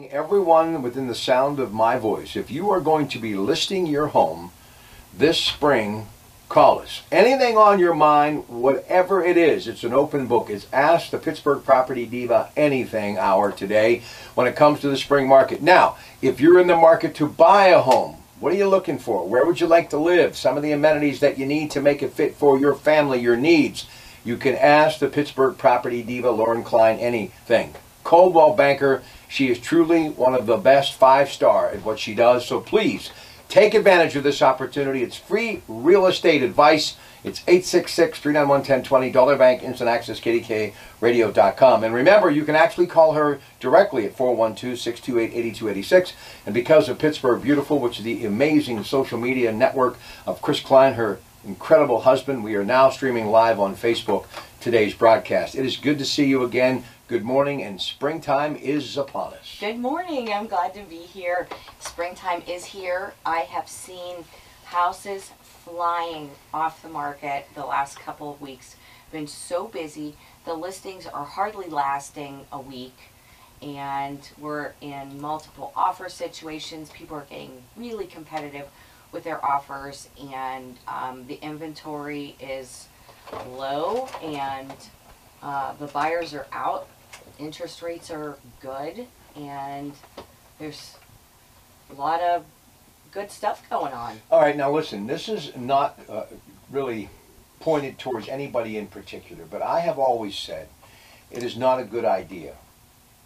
Everyone within the sound of my voice, if you are going to be listing your home this spring, call us. Anything on your mind, whatever it is, it's an open book. It's Ask the Pittsburgh Property Diva Anything hour today when it comes to the spring market. Now, if you're in the market to buy a home, what are you looking for? Where would you like to live? Some of the amenities that you need to make it fit for your family, your needs. You can ask the Pittsburgh Property Diva, Lauren Klein, anything. Coldwell Banker. She is truly one of the best 5-star at what she does. So please take advantage of this opportunity. It's free real estate advice. It's 866-391-1020, Dollar Bank, Instant Access, KDKA Radio.com. And remember, you can actually call her directly at 412-628-8286. And because of Pittsburgh Beautiful, which is the amazing social media network of Chris Klein, her incredible husband, we are now streaming live on Facebook today's broadcast. It is good to see you again. Good morning, and springtime is upon us. Good morning. I'm glad to be here. Springtime is here. I have seen houses flying off the market the last couple of weeks. Been so busy. The listings are hardly lasting a week, and we're in multiple offer situations. People are getting really competitive with their offers, and the inventory is low, and the buyers are out. Interest rates are good, and there's a lot of good stuff going on. All right, now listen, this is not really pointed towards anybody in particular, but I have always said it is not a good idea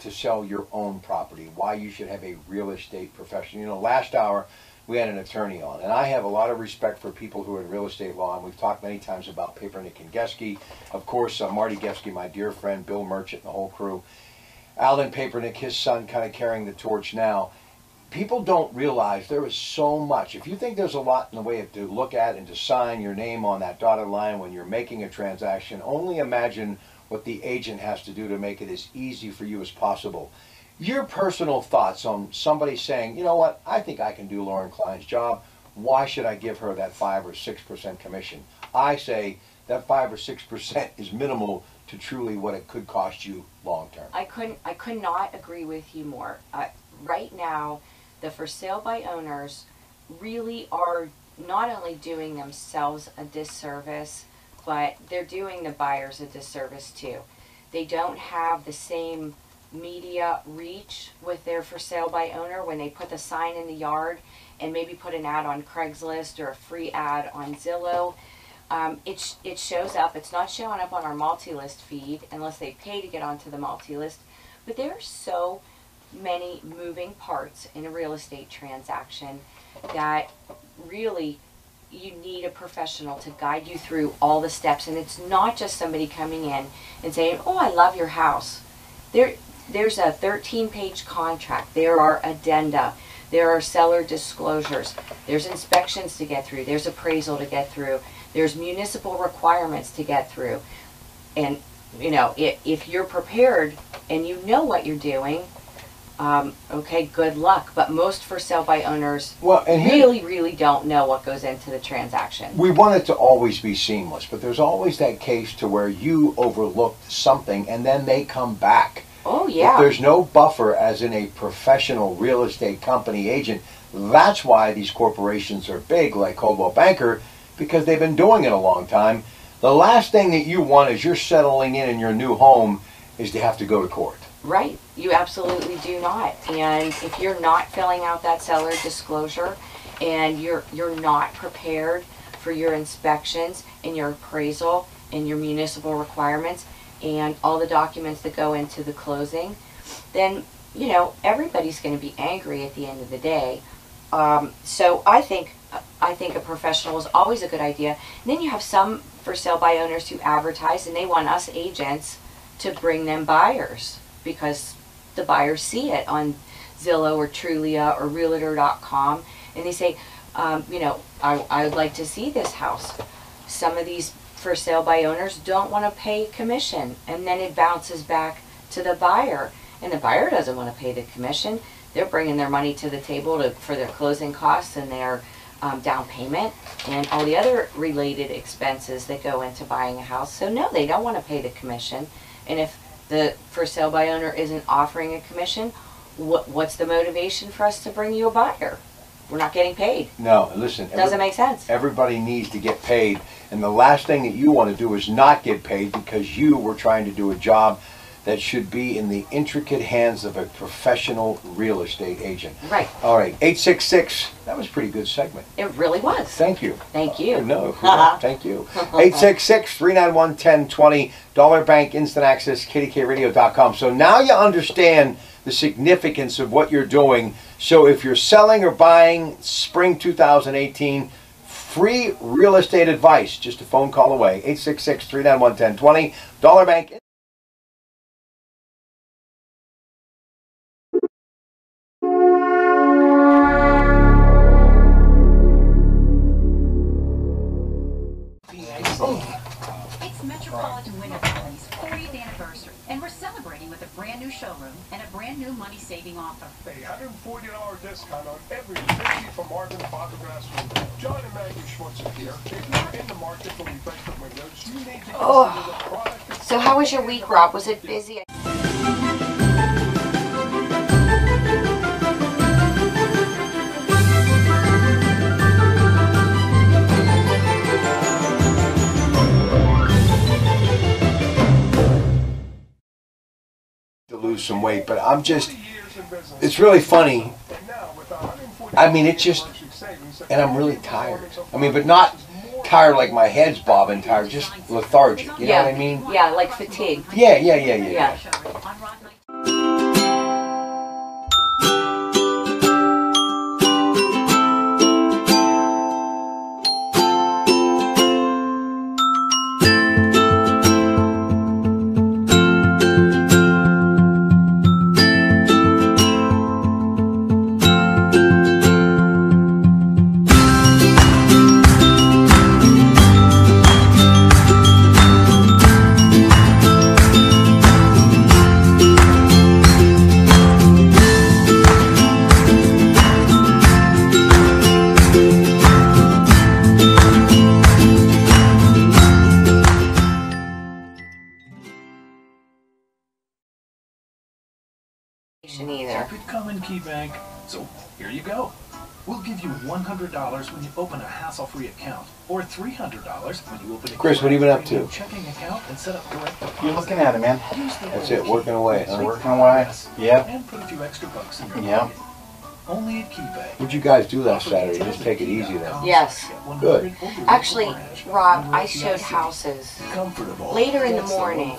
to sell your own property. Why you should have a real estate professional. You know, last hour we had an attorney on, and I have a lot of respect for people who are in real estate law, and we've talked many times about Papernick and Geske. Of course, Marty Geske, my dear friend, Bill Merchant, and the whole crew. Alan Papernick, his son, kind of carrying the torch now. People don't realize there is so much. If you think there's a lot in the way of to look at and to sign your name on that dotted line when you're making a transaction, only imagine what the agent has to do to make it as easy for you as possible. Your personal thoughts on somebody saying, you know what, I think I can do Lauren Klein's job. Why should I give her that 5 or 6% commission? I say that 5 or 6% is minimal to truly what it could cost you long term. I could not agree with you more. Right now, the for sale by owners really are not only doing themselves a disservice, but they're doing the buyers a disservice too. They don't have the same media reach with their for sale by owner when they put the sign in the yard and maybe put an ad on Craigslist or a free ad on Zillow. It shows up. It's not showing up on our multi-list feed unless they pay to get onto the multi-list. But there are so many moving parts in a real estate transaction that really you need a professional to guide you through all the steps. And it's not just somebody coming in and saying, oh, I love your house. There's a 13-page contract. There are addenda. There are seller disclosures. There's inspections to get through. There's appraisal to get through. There's municipal requirements to get through. And, you know, if you're prepared and you know what you're doing, okay, good luck. But most for sale by owners really don't know what goes into the transaction. We want it to always be seamless, but there's always that case to where you overlooked something and then they come back. Oh, yeah. If there's no buffer as in a professional real estate company agent, that's why these corporations are big like Coldwell Banker, because they've been doing it a long time. The last thing that you want as you're settling in your new home is to have to go to court. Right. You absolutely do not. And if you're not filling out that seller disclosure and you're not prepared for your inspections and your appraisal and your municipal requirements and all the documents that go into the closing, then, you know, everybody's going to be angry at the end of the day. So I think a professional is always a good idea. And then you have some for sale by owners who advertise and they want us agents to bring them buyers because the buyers see it on Zillow or Trulia or Realtor.com and they say, you know, I would like to see this house. Some of these for sale by owners don't want to pay commission, and then it bounces back to the buyer, and the buyer doesn't want to pay the commission. They're bringing their money to the table for their closing costs and their down payment and all the other related expenses that go into buying a house. So no, they don't want to pay the commission. And if the for sale by owner isn't offering a commission, what's the motivation for us to bring you a buyer? We're not getting paid. No, listen. Doesn't make sense. Everybody needs to get paid. And the last thing that you want to do is not get paid because you were trying to do a job that should be in the intricate hands of a professional real estate agent. Right. All right, 866. That was a pretty good segment. It really was. Thank you. Thank you. No, thank you. 866-391-1020. Dollar Bank Instant Access, KDKRadio.com. So now you understand the significance of what you're doing. So if you're selling or buying spring 2018, free real estate advice, just a phone call away. 866-391-1020. Dollar Bank. It's Metropolitan Winter Valley's 40th anniversary, and we're celebrating with a brand new showroom and a brand new money-saving offer. A $140 discount on every 50 from Marvin Photographs from John and Maggie Schwartz here. If you're in the market for replacement windows, you need to consider the product. So how was your week, Rob? Was it busy? To lose some weight, but I'm just, it's really funny. I mean, it just, and I'm really tired. I mean, but not tired like my head's bobbing tired, just lethargic. You know what I mean? Yeah, like fatigue. Yeah. Either. Keep it coming, KeyBank. So here you go. We'll give you $100 when you open a hassle-free account, or $300 when you open a Chris, what have you been up to? checking account and set up direct deposit. You're looking at it, man. That's it, working away, huh? Working away. Yep. And put a few extra bucks in your Yep. pocket. Only at KeyBank. What'd you guys do last Saturday? Just take it easy then. Yes. Good. Actually, Rob, I showed houses later in the morning,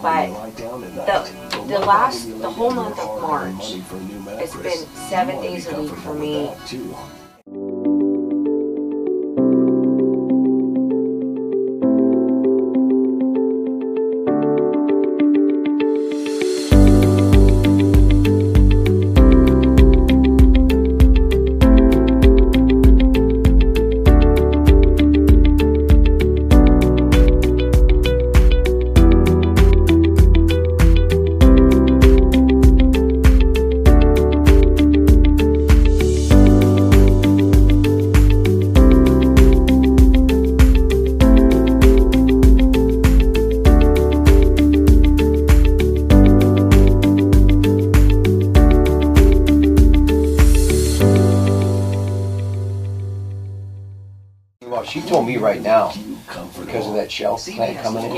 but the whole month of March, it's been 7 days a week for me. Well, she told me right now, because of that shelf plant coming in,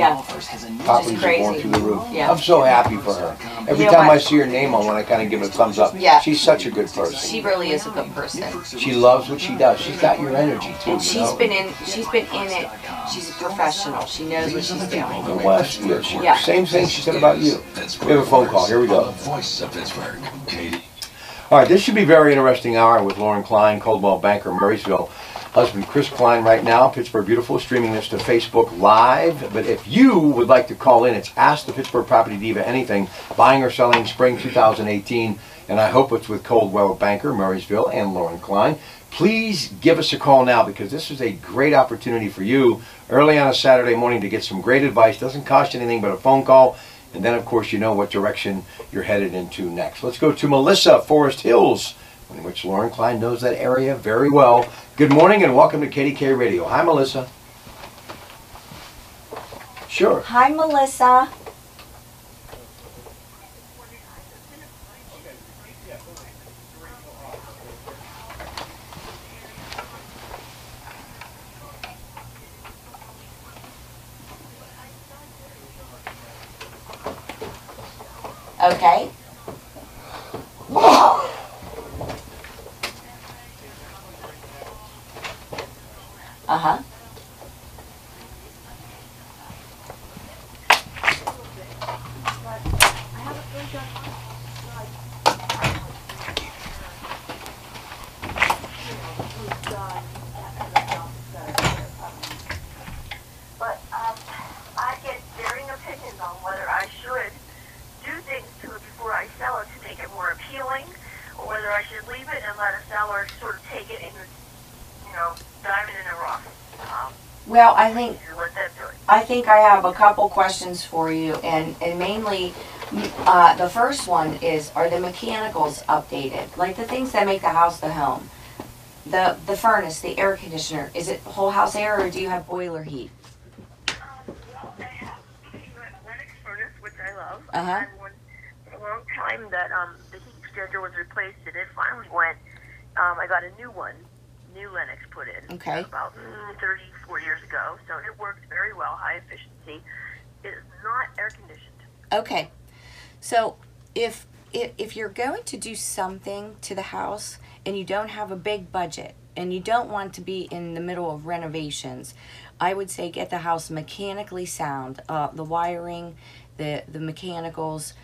properties are going through the roof. Yeah. I'm so happy for her. Every time I see her name on one, I kind of give it a thumbs up. Yeah. She's such a good person. She really is a good person. She loves what she does. She's got your energy too. And she's been in it. She's a professional. She knows what she's doing. Well, yeah. Same thing she said about you. We have a phone call. Here we go. Voice of Pittsburgh, Katie. All right, this should be a very interesting hour with Lauren Klein, Coldwell Banker, Murraysville. Husband Chris Klein right now, Pittsburgh Beautiful, streaming this to Facebook Live. But if you would like to call in, it's Ask the Pittsburgh Property Diva anything, buying or selling spring 2018. And I hope it's with Coldwell Banker, Murraysville, and Lauren Klein. Please give us a call now because this is a great opportunity for you early on a Saturday morning to get some great advice. Doesn't cost you anything but a phone call. And then, of course, you know what direction you're headed into next. Let's go to Melissa, Forest Hills, in which Lauren Klein knows that area very well. Good morning and welcome to KDKA Radio. Hi, Melissa. Sure. Hi, Melissa. Okay. Uh-huh. But I get varying opinions on whether I should do things to it before I sell it to make it more appealing, or whether I should leave it and let a seller sort of take it and, diamond in the rough. Well, I think I have a couple questions for you, and mainly the first one is, are the mechanicals updated? Like the things that make the house the home. The furnace, the air conditioner, is it whole house air or do you have boiler heat? Well, I have a Lennox furnace, which I love. Uh-huh. I had one for a long time that the heat schedule was replaced, and it finally went. I got a new one, new Lennox put in. Okay. About 34 years ago, so it works very well, high efficiency. It is not air conditioned. Okay. So if you're going to do something to the house and you don't have a big budget and you don't want to be in the middle of renovations, I would say get the house mechanically sound. The wiring, the mechanicals,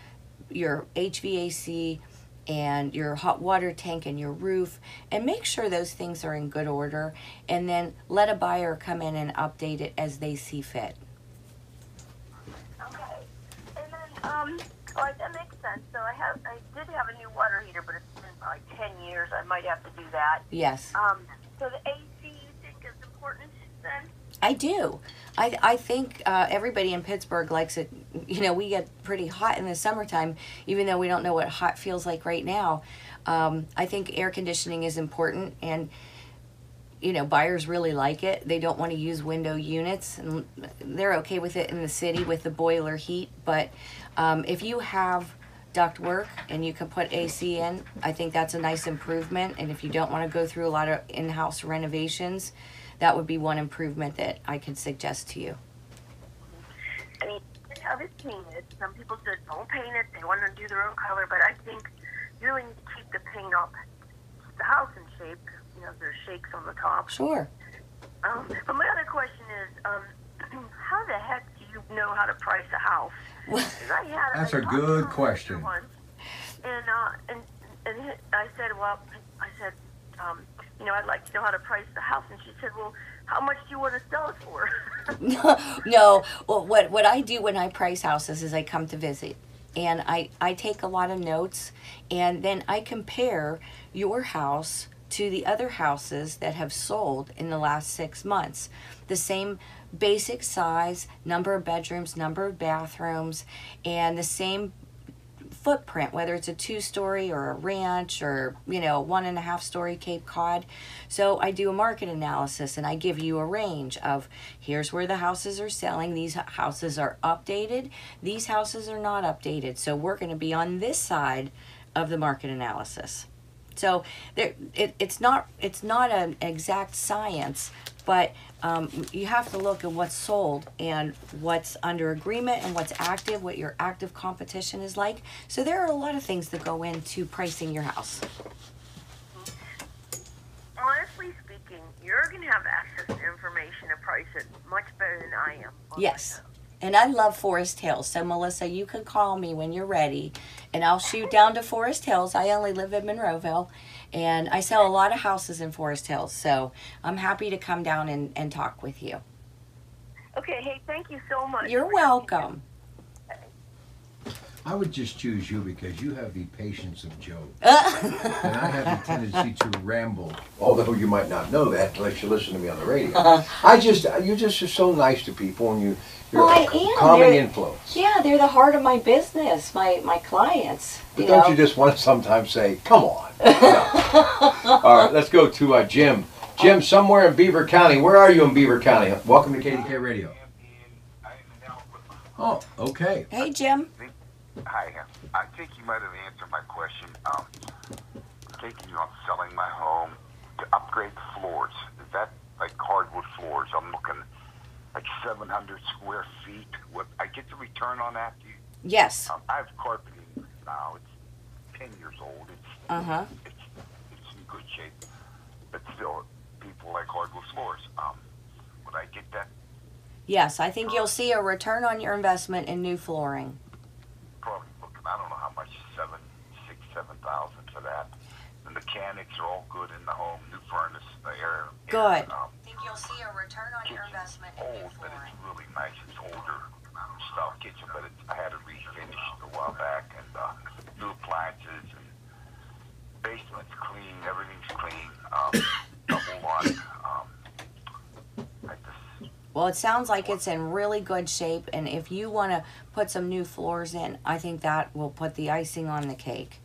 your HVAC, and your hot water tank and your roof, and make sure those things are in good order, and then let a buyer come in and update it as they see fit. Okay. And then, all right, that makes sense. So I did have a new water heater, but it's been like 10 years. I might have to do that. Yes. So the AC you think is important then? I do. I think everybody in Pittsburgh likes it. We get pretty hot in the summertime, even though we don't know what hot feels like right now. I think air conditioning is important, and buyers really like it. They don't want to use window units, and they're okay with it in the city with the boiler heat. But if you have duct work and you can put AC in, I think that's a nice improvement. And if you don't want to go through a lot of in-house renovations, that would be one improvement that I could suggest to you. I mean, how it's painted. Some people said don't paint it. They want to do their own color, but I think you really need to keep the paint up, keep the house in shape. There's shakes on the top. Sure. But my other question is, how the heck do you know how to price a house? That's a good question. Once, and I said, I'd like to know how to price the house. And she said, well, how much do you want to sell it for? No. Well, what I do when I price houses is I come to visit. And I take a lot of notes. And then I compare your house to the other houses that have sold in the last 6 months. The same basic size, number of bedrooms, number of bathrooms, and the same footprint, whether it's a 2-story or a ranch or 1.5-story Cape Cod. So I do a market analysis and I give you a range of, here's where the houses are selling. These houses are updated. These houses are not updated. So we're going to be on this side of the market analysis. So it's not an exact science, but you have to look at what's sold and what's under agreement and what's active, what your active competition is like. So there are a lot of things that go into pricing your house. Honestly speaking, you're going to have access to information to price it much better than I am. Yes. And I love Forest Hills. So, Melissa, you can call me when you're ready, and I'll shoot down to Forest Hills. I only live in Monroeville, and I sell a lot of houses in Forest Hills. So I'm happy to come down and talk with you. Okay. Hey, thank you so much. You're welcome. I would just choose you because you have the patience of Job. And I have the tendency to ramble, although you might not know that unless you listen to me on the radio. You're just so nice to people, and you're Well, I a am. calming influence. Yeah, they're the heart of my business, my clients. But don't you just want to sometimes say, come on? No. All right, let's go to Jim. Jim, somewhere in Beaver County. Where are you in Beaver County? Welcome to KDKA Radio. Oh, okay. Hey, Jim. Hi, I think you might have answered my question. Thinking on selling my home to upgrade the floors. Is that like hardwood floors? I'm looking like 700 square feet. What I get the return on that? Yes. I have carpeting now. It's 10 years old. It's in good shape. But still, people like hardwood floors. Would I get that? Yes, I think you'll see a return on your investment in new flooring. Probably looking, I don't know how much, 7,000 for that. The mechanics are all good in the home. New furnace, the air. Good. I think you'll see a return on your investment in new Old, but flooring. it's really nice. It's older style kitchen, but I had it refinished a while back, and new appliances, and basement's clean. Everything's clean. Double lock. Well, it sounds like it's in really good shape, and if you want to put some new floors in, I think that will put the icing on the cake.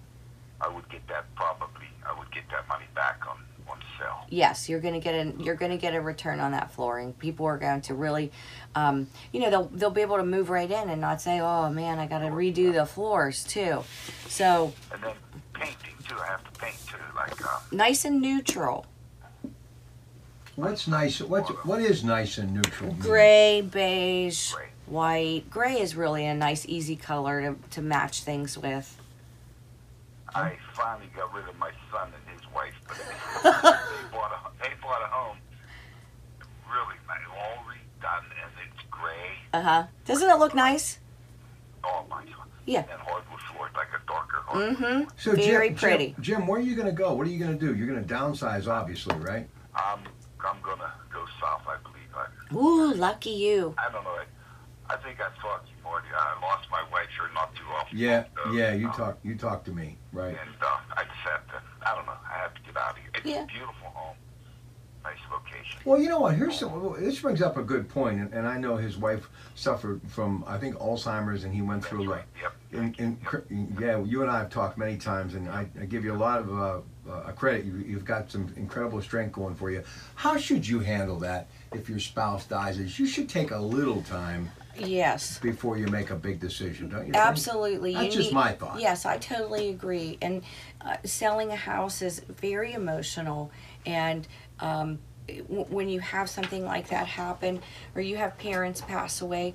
I would get that probably. I would get that money back on sale. Yes, you're gonna get a return on that flooring. People are going to really, you know, they'll be able to move right in and not say, oh man, I got to redo the floors too. So. And then painting too. I have to paint too, like. Nice and neutral. What's nice? What is nice and neutral? Gray, beige, white. Gray is really a nice, easy color to match things with. I finally got rid of my son and his wife, but they bought a home, really nice, all redone, and it's gray. Doesn't it look nice? Oh my God. Yeah. And hardwood floors, like a darker hardwood. So very pretty. Jim, where are you going to go? What are you going to do? You're going to downsize, obviously, right? I'm gonna go south, I believe. Ooh, lucky you. I don't know. I think I talked to you, Marty. I lost my wife here not too long. Yeah. You talked to me, right? And I just had to. I don't know. I had to get out of here. It's a beautiful home, nice location. Well, you know what? This brings up a good point, and I know his wife suffered from, I think, Alzheimer's, and he went through like. Yeah, you and I have talked many times, and I give you a lot of credit. You've got some incredible strength going for you. How should you handle that if your spouse dies? You should take a little time. Yes. Before you make a big decision, don't you think? Absolutely. That's just my thought. Yes, I totally agree. And selling a house is very emotional, and when you have something like that happen, or you have parents pass away,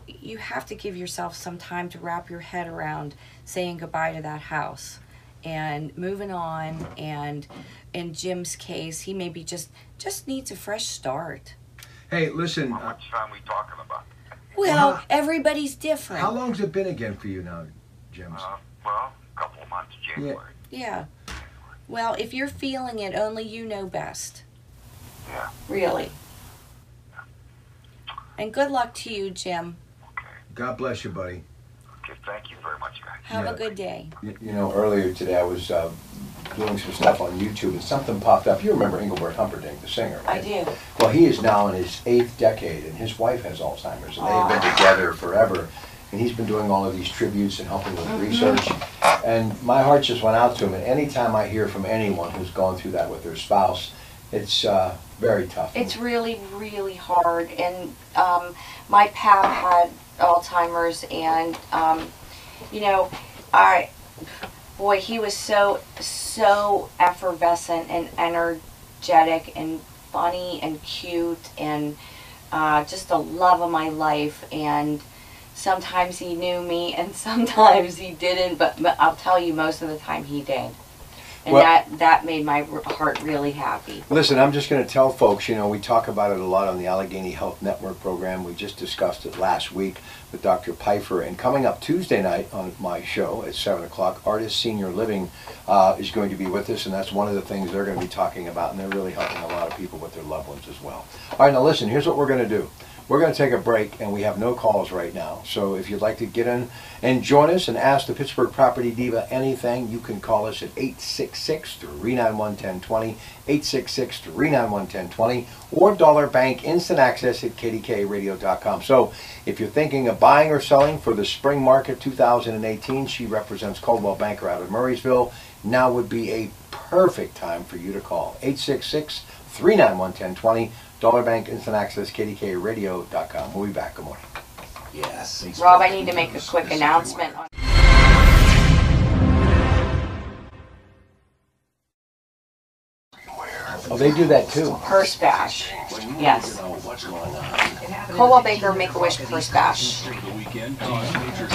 you have to give yourself some time to wrap your head around saying goodbye to that house and moving on. And in Jim's case, he maybe just needs a fresh start. Hey, listen. How much time are we talking about? Well, everybody's different. How long's it been again for you now, Jim? Well, a couple of months, January. Yeah. Well, if you're feeling it, only you know best. Yeah. Really. And good luck to you, Jim. Okay. God bless you, buddy. Okay, thank you very much, guys. Have a good day. You know, earlier today I was doing some stuff on YouTube, and something popped up. You remember Engelbert Humperdinck, the singer, right? I do. Well, he is now in his 8th decade, and his wife has Alzheimer's, and they have been together forever. And he's been doing all of these tributes and helping with research. And my heart just went out to him. And anytime I hear from anyone who's gone through that with their spouse, it's very tough. It's really, really hard. And my pap had Alzheimer's, and you know, boy, he was so effervescent and energetic and funny and cute and just the love of my life. And sometimes he knew me and sometimes he didn't, but I'll tell you, most of the time he did. And well, that made my heart really happy. Listen, I'm just going to tell folks, you know, we talk about it a lot on the Allegheny Health Network program. We just discussed it last week with Dr. Pfeiffer. And coming up Tuesday night on my show at 7 o'clock, Artist Senior Living is going to be with us. And that's one of the things they're going to be talking about. And they're really helping a lot of people with their loved ones as well. All right, now listen, here's what we're going to do. We're going to take a break, and we have no calls right now. So if you'd like to get in and join us and ask the Pittsburgh Property Diva anything, you can call us at 866-391-1020, 866-391-1020, or Dollar Bank Instant Access at KDKARadio.com. So if you're thinking of buying or selling for the spring market 2018, she represents Coldwell Banker out of Murraysville. Now would be a perfect time for you to call. 866-391-1020. Dollar Bank Instant Access, KDKARadio.com. We'll be back. Good morning. Yes. Rob, I need to make a quick announcement. Oh, they do that too. Purse bash. Yes. Coldwell Banker Make-A-Wish Purse bash.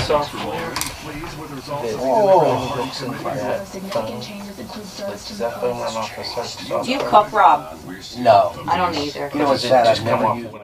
Software. Pleased with the results. Significant changes include service to the phone. Do you cook, Rob? No. I don't either. You know what's sad? I've never used it.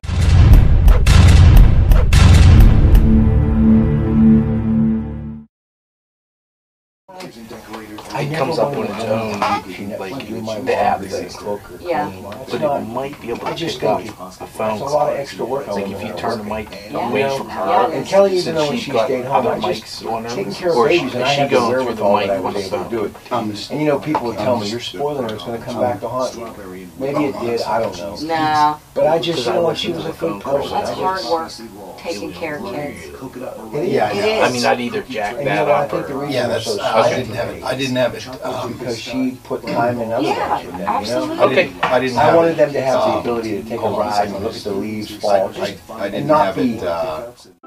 It comes up on its own, like the app is cook or Yeah. clean, but it might be able to pick up the phone. It's a lot of extra work. Like if you turn the mic Yeah. away from her, Yeah. And Kelly, even since though when she's she got stayed home, other I just mics on her, taking care of or babies, and I she had the going through the wherewithal that I mic was on the able to phone. do it. And you know, people would tell me, you're spoiling her, it's going to come back to haunt you. Maybe it did, I don't know. No. But I just, you know, she was a good person. That's I hard just- work, taking care of kids. Yeah, It is. I mean, I'd either jack And you that know, I up think the or... reason Yeah, we're that's, so I shy didn't have it. I didn't have it. because she put time in other Yeah, ones with them, you absolutely. know? Okay. I didn't I have wanted it. them to have the ability to take a ride and look at the leaves fall, just, I and didn't not have be. it.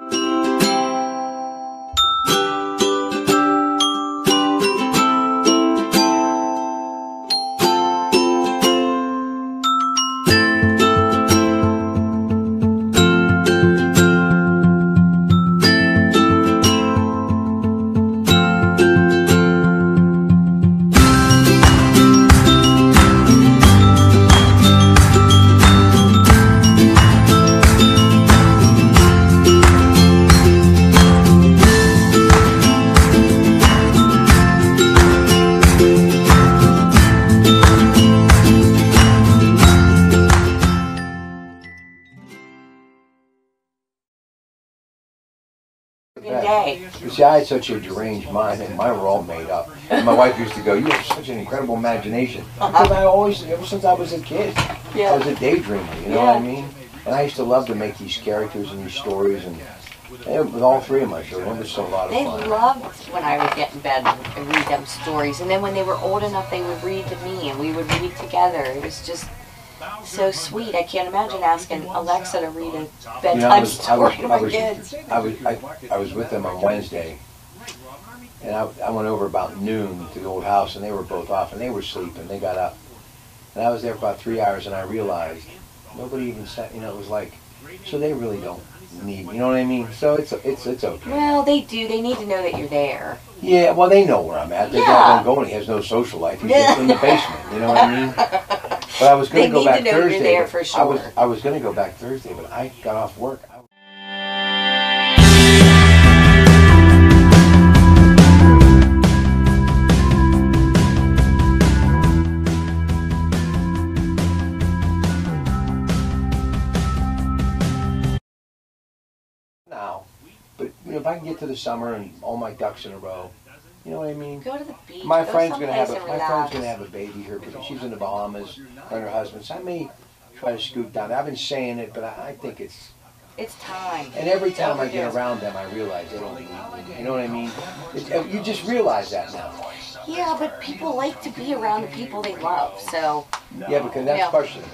Day. You see, I had such a deranged mind, and mine were all made up. And my wife used to go, "You have such an incredible imagination." Because I always, ever since I was a kid, I was a daydreamer, you know what I mean? And I used to love to make these characters and these stories, and with all three of my children, it was so a lot of They fun. loved when I would get in bed and read them stories. And then when they were old enough, they would read to me, and we would read together. It was just so sweet. I can't imagine asking Alexa to read a bedtime You know, I story to my kids. was with them on Wednesday, and I went over about noon to the old house, and they were both off, and they were sleeping. They got up, and I was there for about 3 hours, and I realized nobody even said, you know, it was like, so they really don't need me, you know what I mean? So it's okay. Well, they do. They need to know that you're there. Yeah, well, they know where I'm at. Their dad don't go, and he has no social life. He's just in the basement, you know what I mean? But I was going to go back They need to know Thursday. you're there but for sure. I was going to go back Thursday, but I got off work. Now, but you know, if I can get to the summer and all my ducks in a row, you know what I mean? Go to the beach. My go friend's gonna have someplace a and my friend's relax. gonna have a baby here, but she's in the Bahamas, her and her husband. So I may try to scoot down. I've been saying it, but I think it's. It's time. And every time I Overdue. get around them, I realize they don't need me. You know what I mean? You just realize that now. Yeah, but people like to be around the people they love, so. Yeah, because that's Yeah. questionable,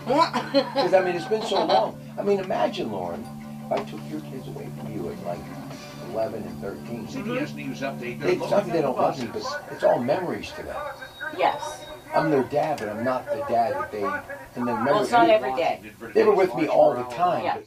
though. Because I mean, it's been so long. I mean, imagine, Lauren, if I took your kids away from you at like 11 and 13. CBS News update. It's not that they don't love me, but it's all memories to them. Yes. I'm their dad, but I'm not the dad that they. And then Well, it's not every day. They were with me all the time. Yeah. But,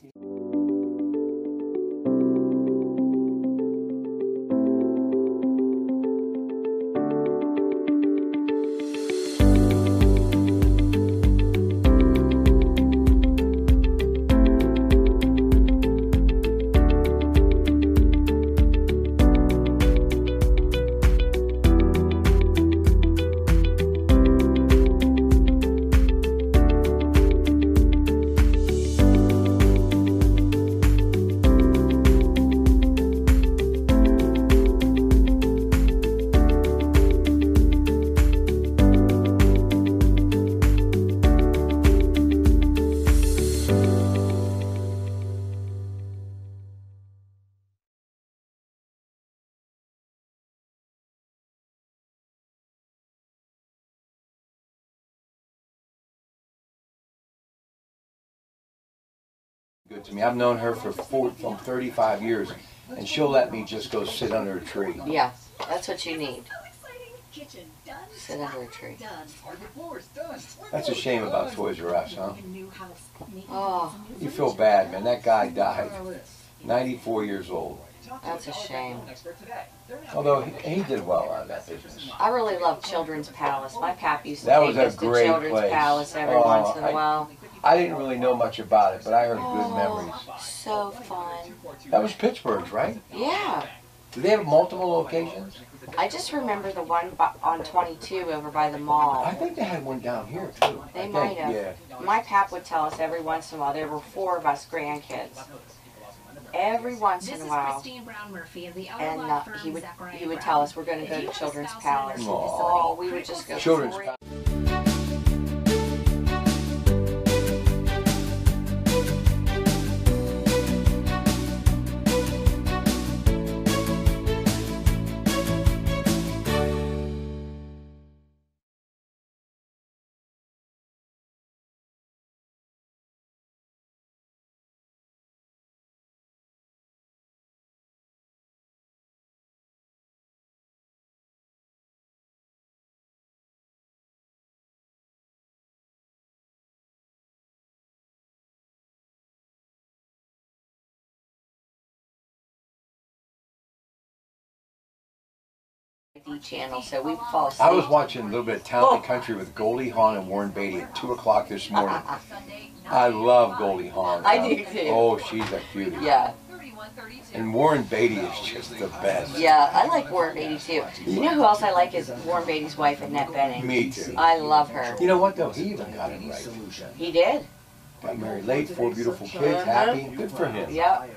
good to me. I've known her for 35 years, and she'll let me just go sit under a tree. Yeah, that's what you need. Sit under a tree. That's a shame about Toys R Us, huh? Oh. You feel bad, man. That guy died, 94 years old. That's a shame. Although he did well out of that business. I really love Children's Palace. My pap used to That take was a us to great Children's place. Palace every once in a while. I didn't really know much about it, but I heard good memories. So fun. That was Pittsburgh's, right? Yeah. Do they have multiple locations? I just remember the one on 22 over by the mall. I think they had one down here, too. They might have. Yeah. My pap would tell us every once in a while. There were 4 of us grandkids. Every once in a while. And he would tell us we're going to go to Children's Palace. Oh, we would just go. Children's Palace. Channel, so we fall asleep. I was watching a little bit of Town and Country with Goldie Hawn and Warren Beatty at 2 o'clock this morning. I love Goldie Hawn. I do too. Oh, she's a cutie. Yeah. And Warren Beatty is just the best. Yeah, I like Warren Beatty too. You know who else I like is Warren Beatty's wife, Annette Bening. Me too. I love her. You know what though? He even got it right. He did. Got married late, 4 beautiful kids, happy. Good for him. Yep.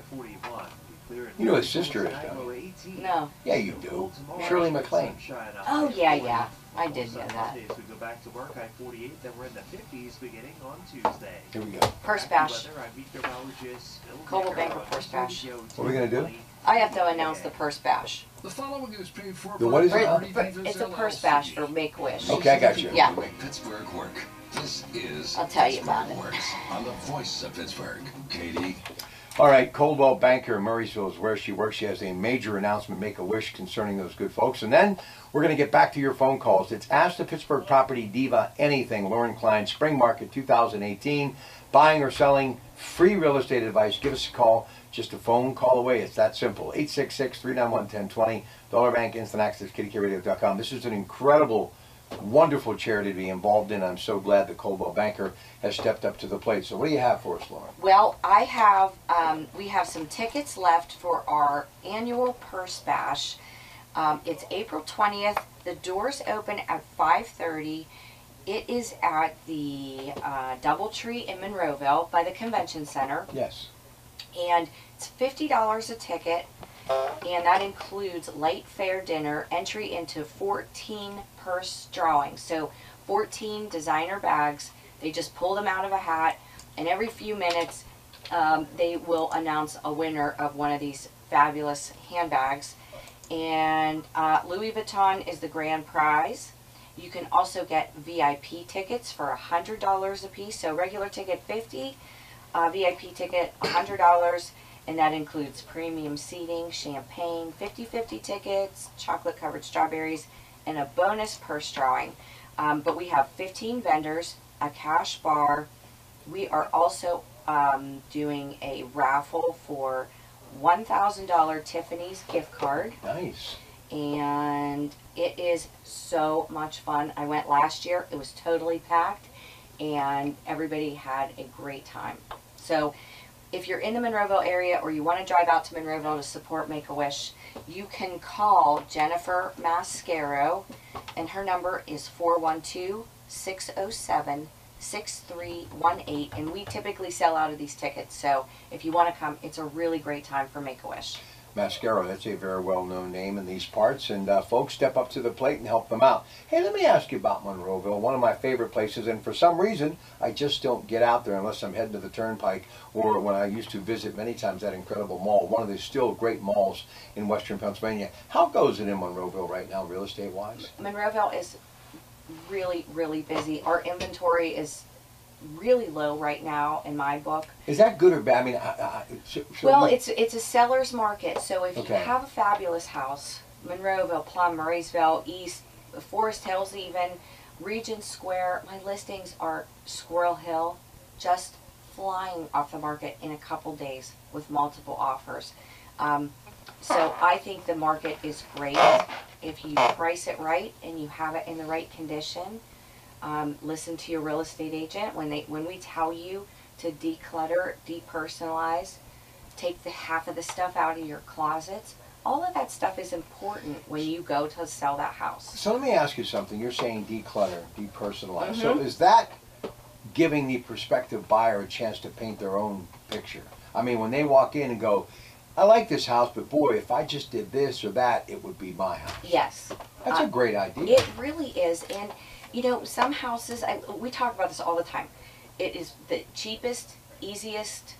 You know his sister is down. No. Yeah, you do. Shirley MacLaine. Oh yeah, yeah. I did know that. We go back to work. I-48. Then we're in the 50s beginning on Tuesday. Here we go. Purse bash. Coldwell Banker purse bash. What are we gonna do? I have to announce the purse bash. The following is paid for. The what is it? It's a purse bash for Make-A-Wish. Okay, I got you. Yeah. Pittsburgh work. This is. I'll tell you about it. On the voice of Pittsburgh, Katie. All right, Coldwell Banker, Murraysville is where she works. She has a major announcement, Make-A-Wish, concerning those good folks. And then we're going to get back to your phone calls. It's Ask the Pittsburgh Property Diva Anything. Lauren Klein, Spring Market 2018. Buying or selling, free real estate advice. Give us a call. Just a phone call away. It's that simple. 866-391-1020. Dollar Bank, Instant Access, KDKRadio.com. This is an incredible, wonderful charity to be involved in. I'm so glad that Coldwell Banker has stepped up to the plate. So what do you have for us, Lauren? Well, I have, we have some tickets left for our annual Purse Bash. It's April 20th. The doors open at 5:30. It is at the Doubletree in Monroeville by the Convention Center. Yes. And it's $50 a ticket, and that includes late fare dinner, entry into 14 purse drawings. So 14 designer bags. They just pull them out of a hat, and every few minutes they will announce a winner of one of these fabulous handbags. And Louis Vuitton is the grand prize. You can also get VIP tickets for $100 a piece. So regular ticket $50, VIP ticket $100, and that includes premium seating, champagne, 50/50 tickets, chocolate covered strawberries, and a bonus purse drawing. But we have 15 vendors, a cash bar. We are also doing a raffle for $1,000 Tiffany's gift card. Nice. And it is so much fun. I went last year. It was totally packed, and everybody had a great time. So if you're in the Monroeville area or you want to drive out to Monroeville to support Make-A-Wish, you can call Jennifer Mascaro, and her number is 412-607-6318, and we typically sell out of these tickets. So if you want to come, it's a really great time for Make-A-Wish. Mascaro, that's a very well-known name in these parts, and folks, step up to the plate and help them out. Hey, let me ask you about Monroeville, one of my favorite places, and for some reason, I just don't get out there unless I'm heading to the Turnpike, or when I used to visit many times that incredible mall, one of the still great malls in western Pennsylvania. How goes it in Monroeville right now, real estate-wise? Monroeville is really, really busy. Our inventory is really low right now in my book. Is that good or bad? I mean, well, it's a seller's market. So if Okay. you have a fabulous house, Monroeville, Plum, Murraysville, East, Forest Hills even, Regent Square, my listings are Squirrel Hill, just flying off the market in a couple days with multiple offers. So I think the market is great if you price it right and you have it in the right condition. Listen to your real estate agent when we tell you to declutter, depersonalize, take the half of the stuff out of your closets. All of that stuff is important when you go to sell that house. So let me ask you something. You're saying declutter, depersonalize. Mm-hmm. So is that giving the prospective buyer a chance to paint their own picture? I mean, when they walk in and go, I like this house, but boy, if I just did this or that, it would be my house. Yes. That's a great idea. It really is. And, you know, some houses, we talk about this all the time. It is the cheapest, easiest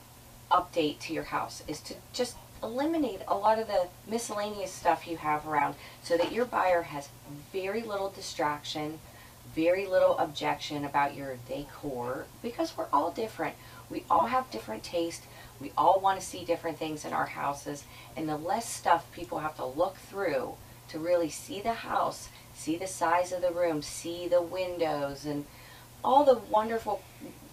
update to your house is to just eliminate a lot of the miscellaneous stuff you have around so that your buyer has very little distraction, very little objection about your decor, because we're all different. We all have different taste. We all want to see different things in our houses, and the less stuff people have to look through to really see the house, see the size of the room, see the windows, and all the wonderful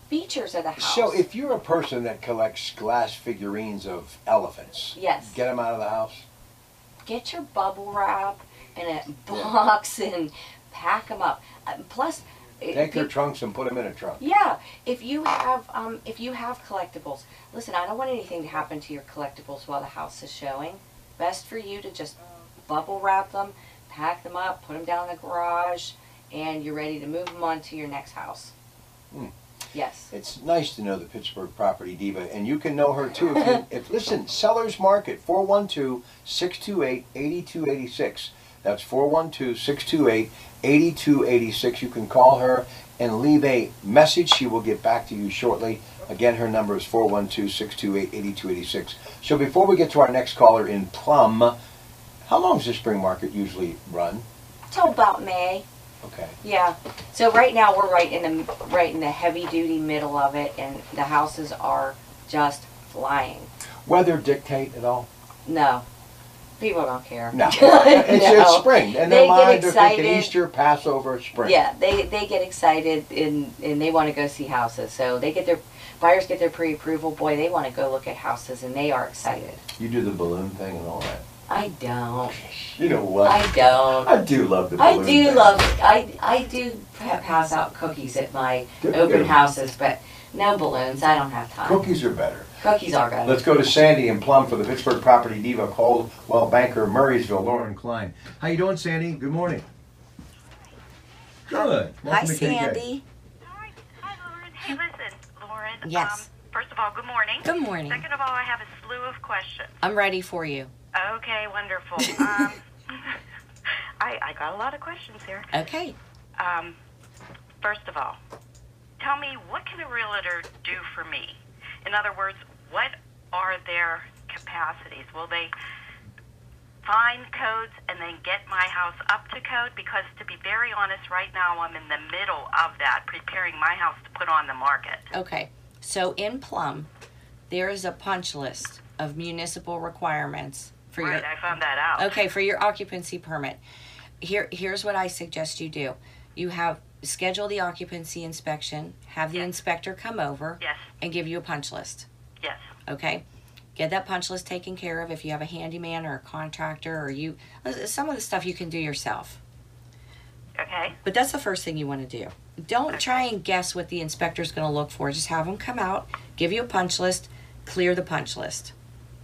features of the house. So if you're a person that collects glass figurines of elephants, yes, get them out of the house? Get your bubble wrap in a box and pack them up. Plus, take their trunks and put them in a trunk. Yeah, if you have collectibles, listen, I don't want anything to happen to your collectibles while the house is showing. Best for you to just bubble wrap them, pack them up, put them down in the garage, and you're ready to move them on to your next house. Yes. It's nice to know the Pittsburgh Property Diva, and you can know her too. Listen, Sellers Market, 412-628-8286. That's 412-628-8286. You can call her and leave a message. She will get back to you shortly. Again, her number is 412-628-8286. So before we get to our next caller in Plum, how long does the spring market usually run? Till about May. Okay. Yeah. So right now we're right in the heavy duty middle of it, and the houses are just flying. Weather dictate at all? No. People don't care. No. It's spring. In their mind, they're thinking Easter, Passover, spring. Yeah, they get excited and they want to go see houses. So buyers get their pre-approval. Boy, they want to go look at houses, and they are excited. You do the balloon thing and all that? I don't. You know what? I don't. I do love the balloon thing. I do pass out cookies at my open houses, but no balloons. I don't have time. Cookies are better. Cookies are better. Let's go to Sandy and Plum for the Pittsburgh Property Diva, Coldwell Banker, Murraysville, Lauren Klein. How you doing, Sandy? Good morning. Good. Hi, Sandy. Hi, Lauren. Hey, listen, Lauren. Yes. First of all, good morning. Good morning. Second of all, I have a slew of questions. I'm ready for you. Okay, wonderful. I got a lot of questions here. Okay. First of all, tell me, what can a realtor do for me? In other words, what are their capacities? Will they find codes and then get my house up to code? Because to be very honest, right now I'm in the middle of that, preparing my house to put on the market. Okay. So in Plum, there is a punch list of municipal requirements. Right, I found that out. Okay, for your occupancy permit. Here's what I suggest you do. You schedule the occupancy inspection, have the inspector come over and give you a punch list. Yes. Okay? Get that punch list taken care of if you have a handyman or a contractor or some of the stuff you can do yourself. Okay. But that's the first thing you want to do. Don't try and guess what the inspector's going to look for. Just have them come out, give you a punch list, clear the punch list.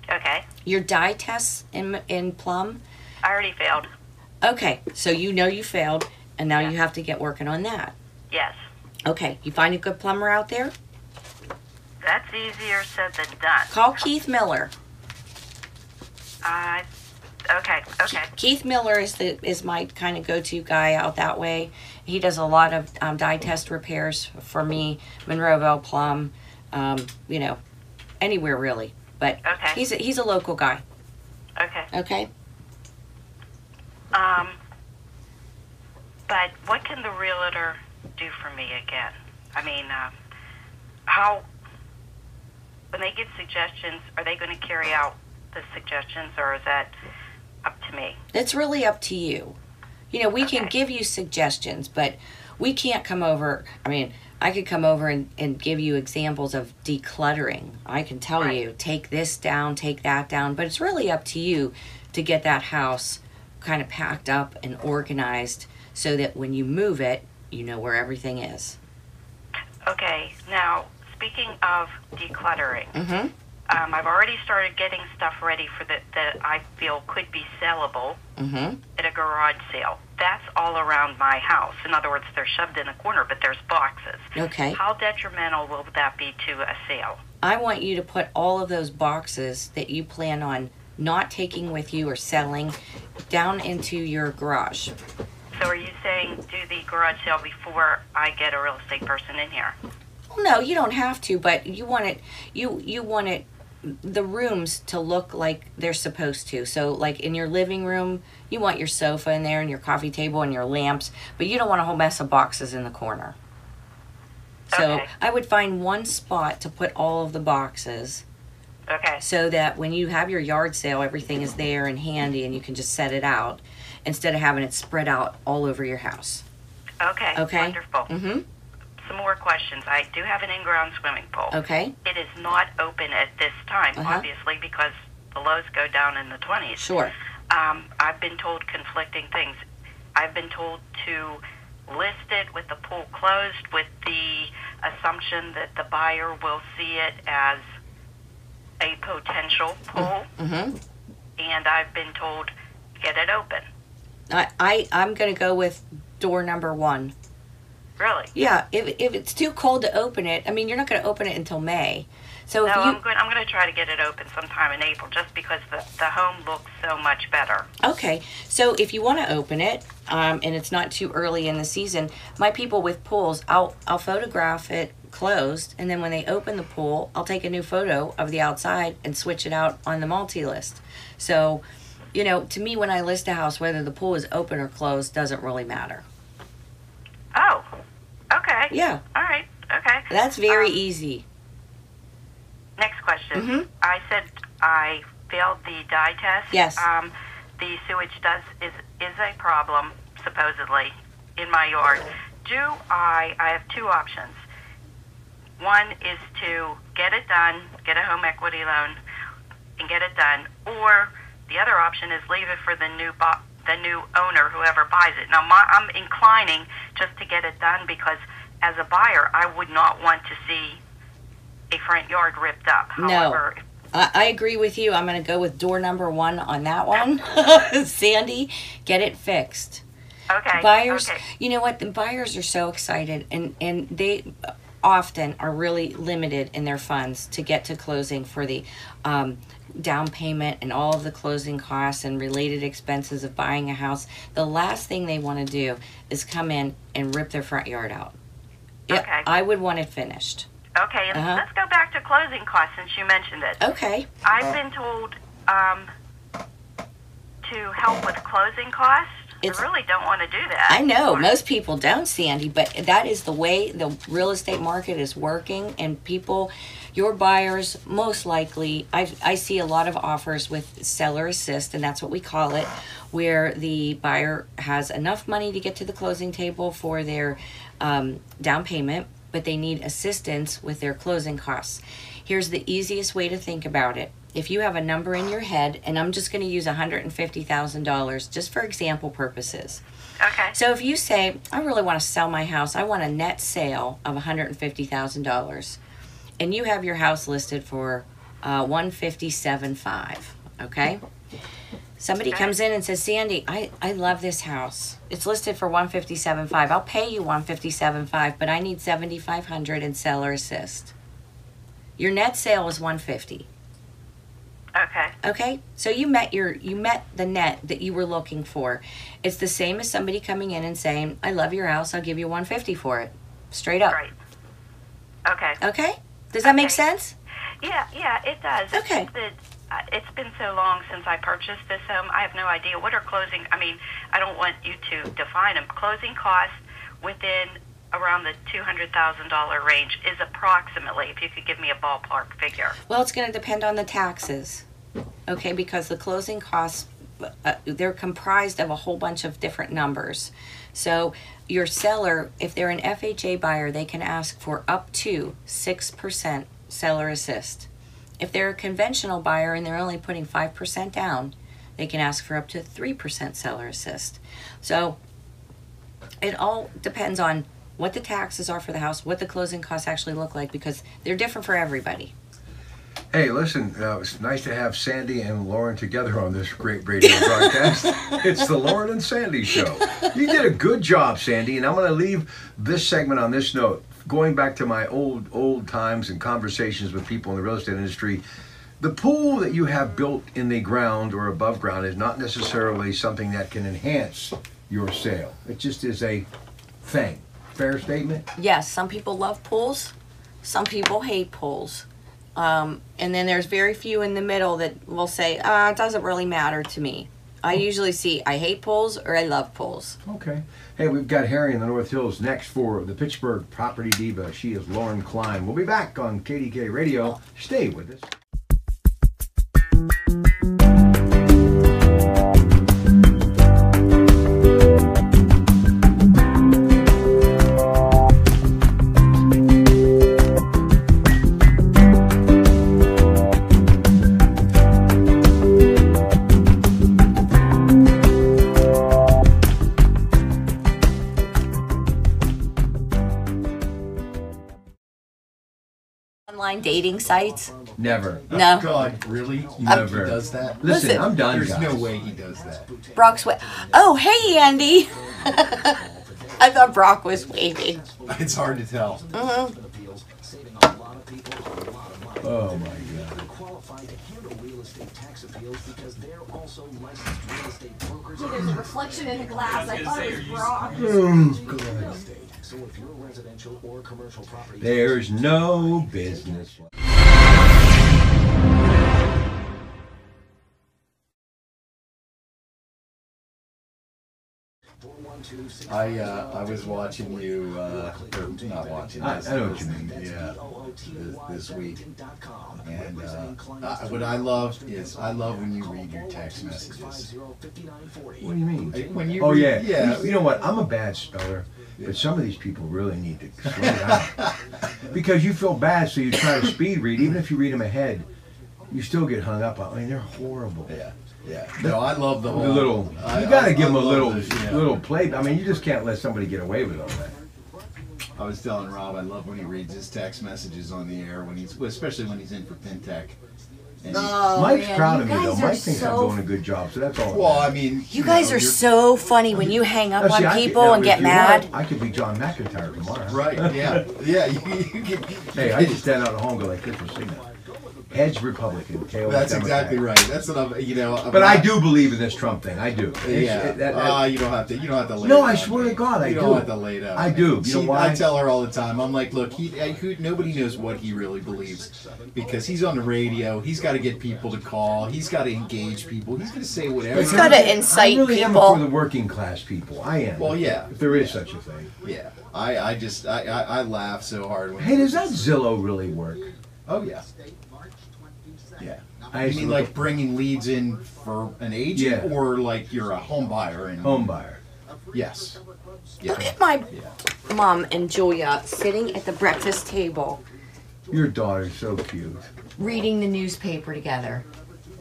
Okay. Your dye tests in Plum? I already failed. Okay, so you know you failed, and now you have to get working on that. Yes. Okay, you find a good plumber out there? That's easier said than done. Call Keith Miller. Okay. Keith Miller is my kind of go-to guy out that way. He does a lot of dye test repairs for me, Monroeville, Plum, anywhere really. But he's a local guy. Okay. Okay. But what can the realtor do for me again? I mean, when they give suggestions, are they going to carry out the suggestions, or is that up to me? It's really up to you. We can give you suggestions, but we can't come over. I mean, I could come over and give you examples of decluttering. I can tell you, take this down, take that down, but it's really up to you to get that house kind of packed up and organized so that when you move it, you know where everything is. Okay, now, speaking of decluttering, Mm-hmm. I've already started getting stuff ready for that I feel could be sellable Mm-hmm. at a garage sale. That's all around my house. In other words, they're shoved in a corner, but there's boxes. Okay. How detrimental will that be to a sale? I want you to put all of those boxes that you plan on not taking with you or selling down into your garage. So are you saying do the garage sale before I get a real estate person in here? Well, no, you don't have to, but you want it. You want it. The rooms to look like they're supposed to. So like in your living room, you want your sofa in there and your coffee table and your lamps, but you don't want a whole mess of boxes in the corner. So Okay. I would find one spot to put all of the boxes. Okay. So that when you have your yard sale, everything is there and handy and you can just set it out instead of having it spread out all over your house. Okay. Okay? Wonderful. Mm-hmm. Some more questions. I do have an in-ground swimming pool. Okay. It is not open at this time, Uh-huh. obviously, because the lows go down in the 20s. Sure. I've been told conflicting things. I've been told to list it with the pool closed with the assumption that the buyer will see it as a potential pool. Mm-hmm. And I've been told get it open. I'm going to go with door number 1. Really? Yeah, if it's too cold to open it, I mean, you're not going to open it until May. So if No, you I'm going to try to get it open sometime in April just because the home looks so much better. Okay, so if you want to open it, and it's not too early in the season, my people with pools, I'll photograph it closed, and then when they open the pool, I'll take a new photo of the outside and switch it out on the multi-list. So, you know, to me, when I list a house, whether the pool is open or closed doesn't really matter. Oh, okay. Yeah. All right, okay. That's very easy. Next question. Mhm. I said I failed the dye test. Yes. The sewage is a problem, supposedly, in my yard. I have two options. One is to get it done, get a home equity loan, and get it done. Or the other option is leave it for the new owner, whoever buys it. Now, I'm inclining just to get it done because as a buyer, I would not want to see a front yard ripped up. However, No. I agree with you. I'm going to go with door number 1 on that one. Sandy, get it fixed. Okay. Buyers, Okay. you know what? The buyers are so excited, and they often are really limited in their funds to get to closing for the down payment and all of the closing costs and related expenses of buying a house. The last thing they want to do is come in and rip their front yard out. Okay. I would want it finished. Okay, and let's go back to closing costs since you mentioned it. Okay. I've been told to help with closing costs. I really don't want to do that. I know most people don't, Sandy, but that is the way the real estate market is working, and people, your buyers, most likely, I see a lot of offers with seller assist, and that's what we call it, where the buyer has enough money to get to the closing table for their down payment, but they need assistance with their closing costs. Here's the easiest way to think about it. If you have a number in your head, and I'm just going to use $150,000 just for example purposes. Okay. So if you say, I really want to sell my house, I want a net sale of $150,000, and you have your house listed for $157,500, okay? Somebody comes in and says, Sandy, I love this house. It's listed for $157,500. I'll pay you $157,500, but I need $7,500 in seller assist. Your net sale is $150,000. Okay. Okay, so you met the net that you were looking for. It's the same as somebody coming in and saying, I love your house, I'll give you $150,000 for it. Straight up. Right. Okay. Okay? Does that make sense? Yeah, it does. Okay. It's just that, it's been so long since I purchased this home. I have no idea what are closing. I mean, I don't want you to define them. Closing costs within around the $200,000 range is approximately, if you could give me a ballpark figure. Well, it's going to depend on the taxes. Okay, because the closing costs they're comprised of a whole bunch of different numbers. So your seller, if they're an FHA buyer, they can ask for up to 6% seller assist. If they're a conventional buyer and they're only putting 5% down, they can ask for up to 3% seller assist. So it all depends on what the taxes are for the house, what the closing costs actually look like, because they're different for everybody. Hey, listen, it's nice to have Sandy and Lauren together on this great radio broadcast. It's the Lauren and Sandy Show. You did a good job, Sandy, and I'm going to leave this segment on this note. Going back to my old times and conversations with people in the real estate industry, the pool that you have built in the ground or above ground is not necessarily something that can enhance your sale. It just is a thing. Fair statement? Yes, some people love pools, some people hate pools. And then there's very few in the middle that will say, it doesn't really matter to me. I usually see I hate pools or I love pools. Okay. Hey, we've got Harry in the North Hills next for the Pittsburgh Property Diva. She is Lauren Klein. We'll be back on KDKA Radio. Stay with us. Online dating sites? Never. No. God, really? Never. He does that? Listen, I'm done, There's guys. no way he does that. Brock's oh, hey, Andy. I thought Brock was waving. It's hard to tell. Mm-hmm. Oh, my God. There's a reflection in the glass. I thought it was Brock. So if you're a residential or commercial property, there's no business. I was watching you, or not watching. I know what you mean. Yeah, this week. And what I love is when you read your text messages. What do you mean? When you oh read, yeah. You know what? I'm a bad speller, but some of these people really need to slow down because you feel bad, so you try to speed read. Even if you read them ahead, you still get hung up on. I mean, they're horrible. Yeah. Yeah. No, I love the whole. You got to give them a little play. I mean, you just can't let somebody get away with all that. I was telling Rob, I love when he reads his text messages on the air especially when he's in for FinTech. And Mike's proud of me though. Mike thinks I'm doing a good job, so that's all. Well, I mean, you guys are so funny when you hang up on people and get mad. I could be John McIntyre tomorrow. Right? Yeah. Yeah. You can, hey, I just stand out at home and go like this and sing that. Heads Republican, tails That's Democrat. exactly right. That's what I'm. But I do believe in this Trump thing. I do. Yeah. You don't have to. You don't have to lay. No, it I out, swear man. to God, I do. You don't have to lay it out. I do. You know why? I tell her all the time. I'm like, look, nobody knows what he really believes because he's on the radio. He's got to get people to call. He's got to engage people. He's going to say whatever. He's got to incite I really people. am for the working class people. I am. Well, yeah. If there is such a thing. Yeah. I laugh so hard when. Hey, does that Zillow really work? Oh yeah. Yeah. I mean like bringing leads in for an agent or like you're a home buyer? Home buyer. Yes. Yeah. Look at my mom and Julia sitting at the breakfast table. Your daughter's so cute. Reading the newspaper together.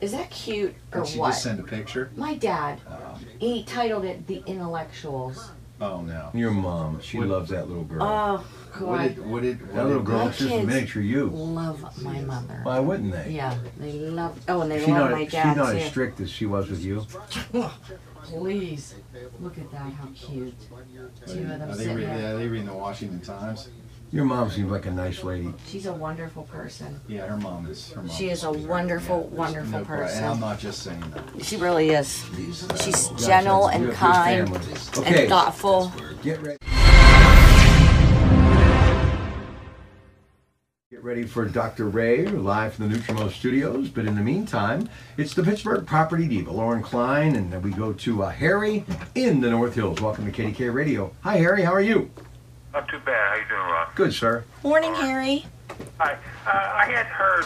Is that cute or Did she what? just send a picture? My dad. He titled it The Intellectuals. Oh no. Your mom, she loves that little girl. Oh God. That little girl is just a miniature you. Love my mother. Why wouldn't they? Yeah, they love. Oh, and they love my dad She's not too. as strict as she was with you. Please, look at that. How cute. Two of them sitting there. Are they reading the Washington Times? Your mom seems like a nice lady. She's a wonderful person. Yeah, her mom is. She is a wonderful, wonderful person. And I'm not just saying that. She really is. She's gentle and kind and thoughtful. Get ready. Get ready for Dr. Ray, live from the Nutrimo Studios. But in the meantime, it's the Pittsburgh Property Diva, Lauren Klein, and then we go to Harry in the North Hills. Welcome to KDKA Radio. Hi, Harry. How are you? Not too bad. How you doing, Rob? Good, sir. Morning, Harry. Hi. I had heard,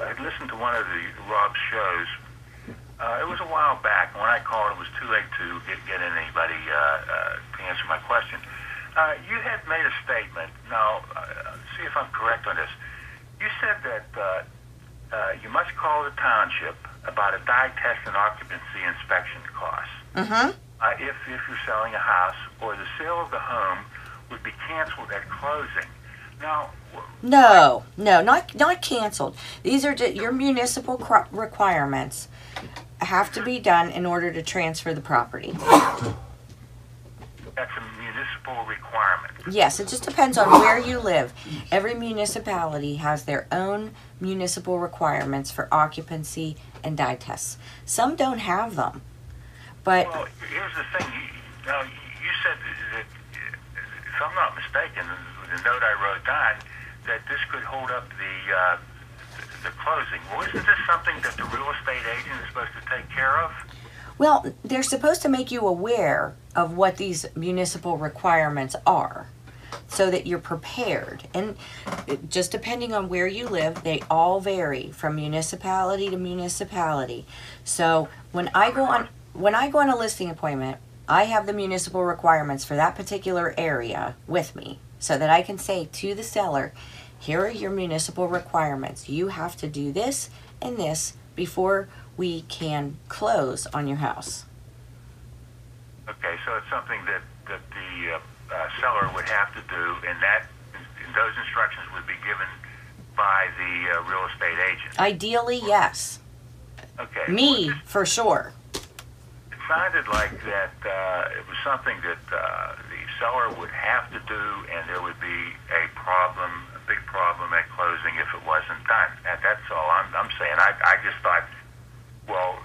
I'd listened to one of Rob's shows It was a while back. When I called, it was too late to get anybody to answer my question. You had made a statement. Now, see if I'm correct on this. You said that you must call the township about a dye test and occupancy inspection costs. Mm-hmm. If you're selling a house, or the sale of the home would be canceled at closing. Now, No, not canceled. These are your municipal requirements have to be done in order to transfer the property. that's a municipal requirement. Yes, it just depends on where you live. Every municipality has their own municipal requirements for occupancy and dye tests. Some don't have them, but well, here's the thing. You said that, if I'm not mistaken, the note I wrote down that this could hold up the closing. Well, isn't this something that the real estate agent is supposed to take care of? well, they're supposed to make you aware of what these municipal requirements are so that you're prepared. And just depending on where you live, they all vary from municipality to municipality. So when I go on a listing appointment, I have the municipal requirements for that particular area with me so that I can say to the seller, here are your municipal requirements. You have to do this and this before we can close on your house. Okay, so it's something that the seller would have to do, and those instructions would be given by the real estate agent. Ideally, yes. Okay. Me, for sure. It sounded like that it was something that the seller would have to do, and there would be a big problem at closing if it wasn't done. And that's all I'm saying. I just thought, well,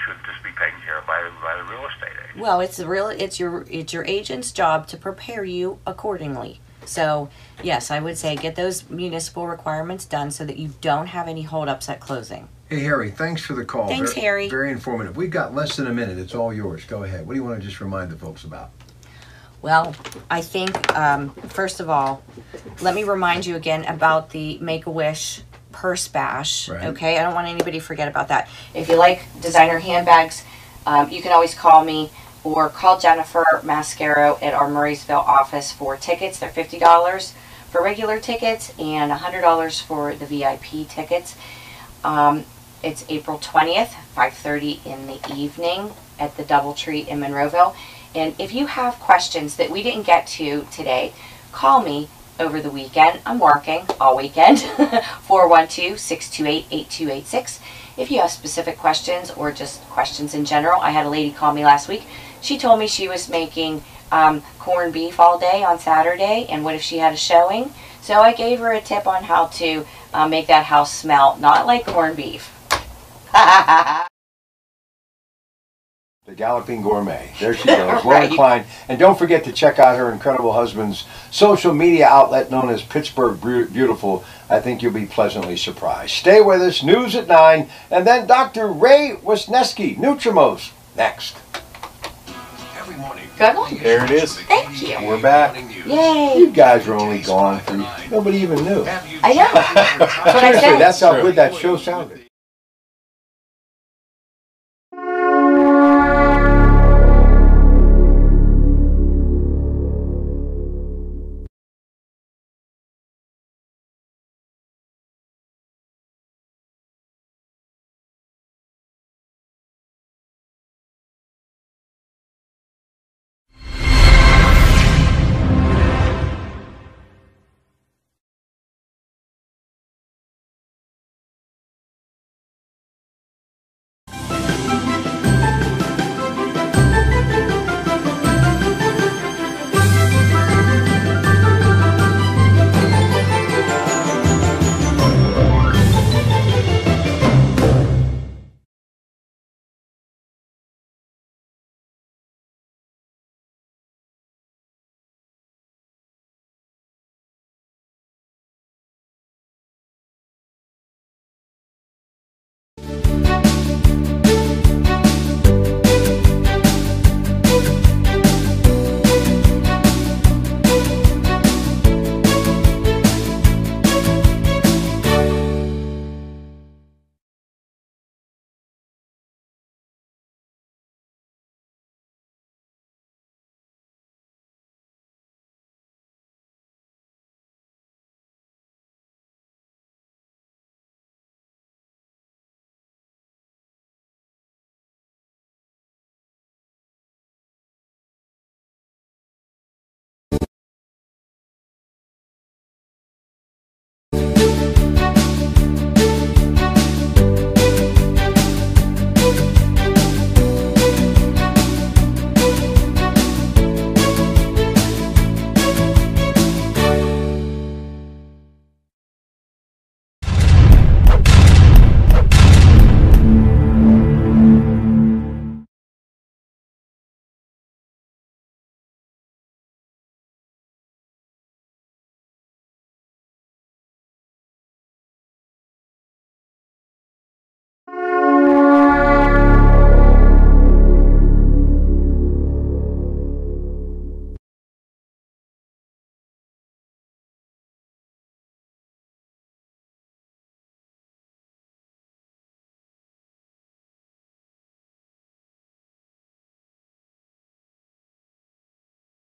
should this be taken care of by the real estate agent? Well, it's your agent's job to prepare you accordingly. So, yes, I would say get those municipal requirements done so that you don't have any holdups at closing. Hey, Harry, thanks for the call. Thanks, Harry. Very informative. We've got less than a minute. It's all yours. Go ahead. What do you want to just remind the folks about? Well, I think, first of all, let me remind you again about the Make-A-Wish Purse Bash. Right. Okay, I don't want anybody to forget about that. If you like designer handbags, you can always call me or call Jennifer Mascaro at our Murraysville office for tickets. They're $50 for regular tickets and $100 for the VIP tickets. It's April 20th, 5:30 in the evening at the Doubletree in Monroeville. And if you have questions that we didn't get to today, call me over the weekend. I'm working all weekend. 412-628-8286. If you have specific questions or just questions in general, I had a lady call me last week. She told me she was making corned beef all day on Saturday, and what if she had a showing? So I gave her a tip on how to make that house smell not like corned beef. The Galloping Gourmet. There she goes. Laura Right. Klein. And don't forget to check out her incredible husband's social media outlet known as Pittsburgh Beautiful. I think you'll be pleasantly surprised. Stay with us. News at 9. And then Dr. Ray Wisniewski, Nutrimos, next. Every morning. Good one. There it is. Thank you. We're back. Yay. You guys were only gone for, nobody even knew. I know. That's what I Seriously, said. that's how good that show sounded.